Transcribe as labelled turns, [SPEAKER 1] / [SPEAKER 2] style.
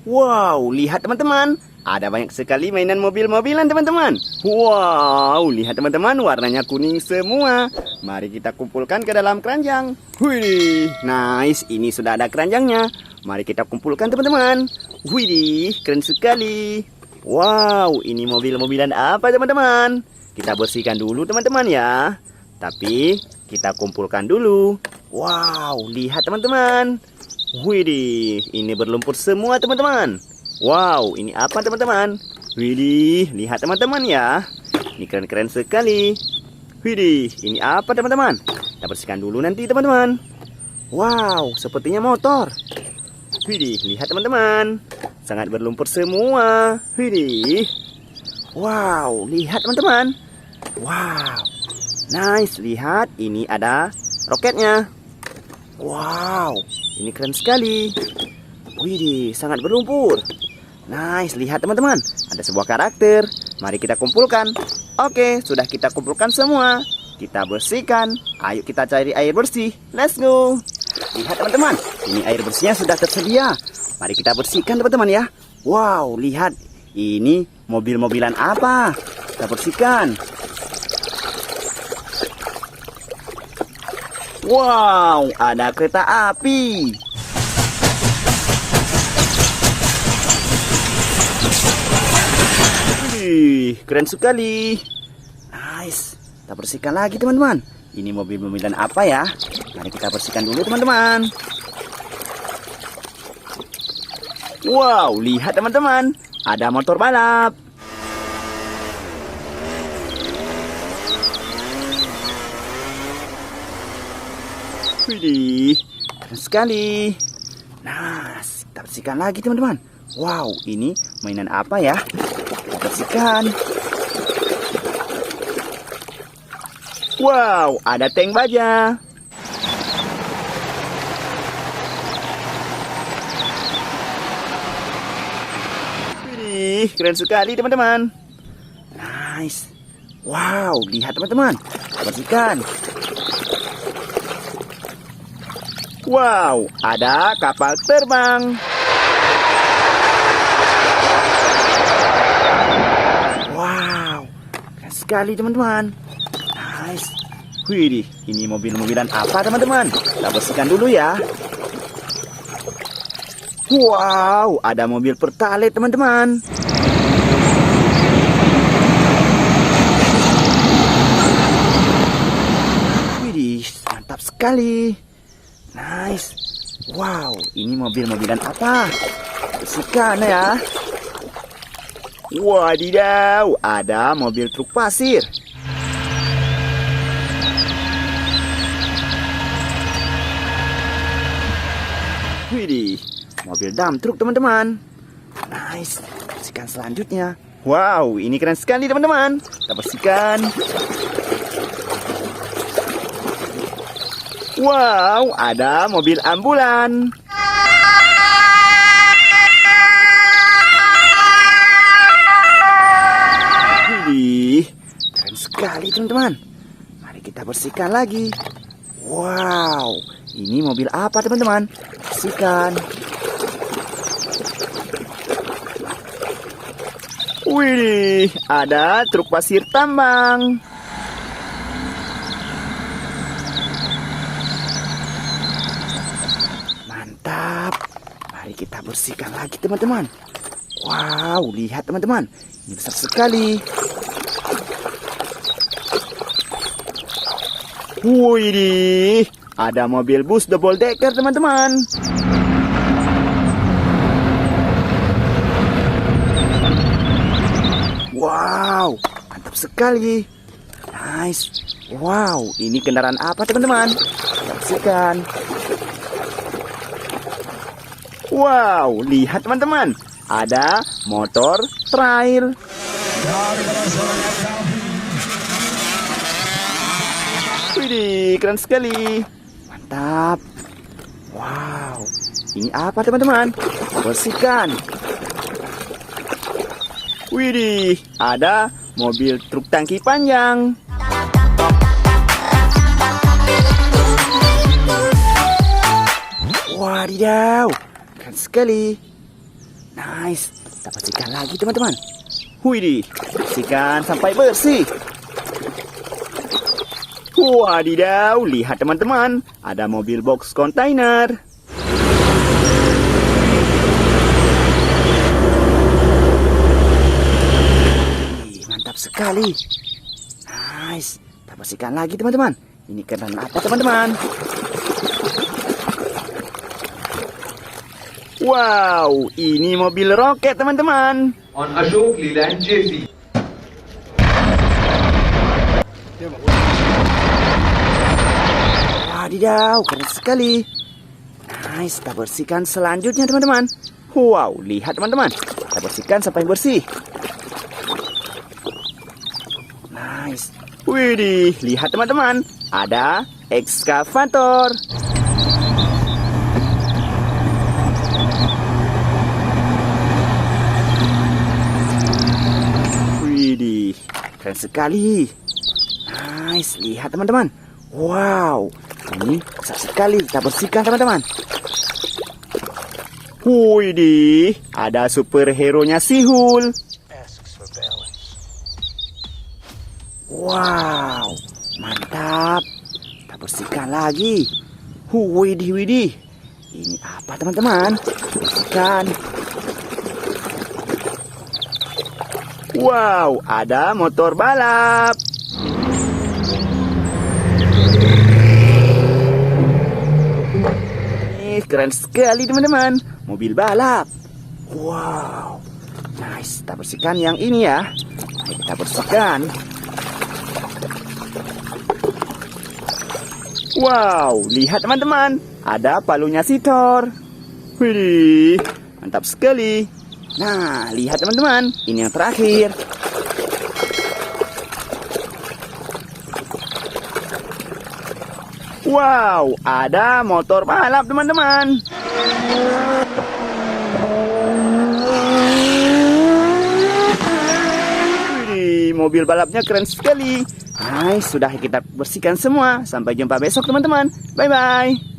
[SPEAKER 1] Wow, lihat teman-teman. Ada banyak sekali mainan mobil-mobilan teman-teman. Wow, lihat teman-teman, warnanya kuning semua. Mari kita kumpulkan ke dalam keranjang. Wih, nice. Ini sudah ada keranjangnya. Mari kita kumpulkan teman-teman. Wih, keren sekali. Wow, ini mobil-mobilan apa teman-teman? Kita bersihkan dulu teman-teman ya. Tapi kita kumpulkan dulu. Wow, lihat teman-teman. Wih, ini berlumpur semua teman-teman. Wow, ini apa teman-teman? Wih, lihat teman-teman ya. Ini keren-keren sekali. Wih, ini apa teman-teman? Kita bersihkan dulu nanti teman-teman. Wow, sepertinya motor. Wih, lihat teman-teman. Sangat berlumpur semua. Wih. Wow, lihat teman-teman. Wow. Nice, lihat ini ada roketnya. Wow, ini keren sekali. Wih, sangat berlumpur. Nice, lihat teman-teman. Ada sebuah karakter. Mari kita kumpulkan. Oke, sudah kita kumpulkan semua. Kita bersihkan. Ayo kita cari air bersih. Let's go. Lihat teman-teman, ini air bersihnya sudah tersedia. Mari kita bersihkan teman-teman ya. Wow, lihat. Ini mobil-mobilan apa? Kita bersihkan. Wow, ada kereta api. Wih, keren sekali. Nice. Kita bersihkan lagi teman-teman. Ini mobil-mobilan apa ya? Mari kita bersihkan dulu teman-teman. Wow, lihat teman-teman. Ada motor balap. Wih, keren sekali. Nah, kita bersihkan lagi teman-teman. Wow, ini mainan apa ya? Kita bersihkan. Wow, ada tank baja. Wih, keren sekali teman-teman. Nice. Wow, lihat teman-teman. Bersihkan. Wow, ada kapal terbang. Wow, keren sekali teman-teman. Nice. Wih, ini mobil-mobilan apa teman-teman? Kita bersihkan dulu ya. Wow, ada mobil Pertalite teman-teman. Wih, mantap sekali. Nice. Wow, ini mobil-mobilan apa? Bersihkan ya. Wadidaw, ada mobil truk pasir. Widih, mobil dump truk teman-teman. Nice. Bersihkan selanjutnya. Wow, ini keren sekali teman-teman. Kita bersihkan. Wow, ada mobil ambulan. Wih, keren sekali teman-teman. Mari kita bersihkan lagi. Wow, ini mobil apa teman-teman? Bersihkan. Wih, ada truk pasir tambang. Mari kita bersihkan lagi teman-teman. Wow, lihat teman-teman. Ini besar sekali. Wih, ada mobil bus double decker teman-teman. Wow, mantap sekali. Nice. Wow, ini kendaraan apa teman-teman? Kita bersihkan. Wow, lihat teman-teman. Ada motor trail. Wih, keren sekali. Mantap. Wow, ini apa teman-teman? Bersihkan. Wih, ada mobil truk tangki panjang. Wadidaw, keren sekali. Nice. Kita bersihkan lagi teman-teman. Widih, bersihkan sampai bersih. Wadidaw, lihat teman-teman, ada mobil box kontainer. Mantap sekali. Nice. Kita bersihkan lagi teman-teman. Ini kendaraan apa teman-teman? Wow, ini mobil roket teman-teman.
[SPEAKER 2] On Ashok Leland JC.
[SPEAKER 1] Wadidaw, keren sekali. Nice, kita bersihkan selanjutnya teman-teman. Wow, lihat teman-teman. Kita bersihkan sampai bersih. Nice. Widih, lihat teman-teman. Ada ekskavator. Widih, keren sekali. Nice, lihat teman-teman. Wow, ini besar sekali. Kita bersihkan teman-teman. Widih, ada superhero-nya Sihul. Wow, mantap. Kita bersihkan lagi. Widih, widih. Ini apa teman-teman? Bersihkan. Wow, ada motor balap. Keren sekali teman-teman. Mobil balap. Wow. Nice. Kita bersihkan yang ini ya. Ayo kita bersihkan. Wow. Lihat teman-teman. Ada palunya si Thor. Wih. Mantap sekali. Nah, lihat teman-teman. Ini yang terakhir. Wow, ada motor balap teman-teman. Wih, mobil balapnya keren sekali. Nice, sudah kita bersihkan semua. Sampai jumpa besok teman-teman. Bye-bye.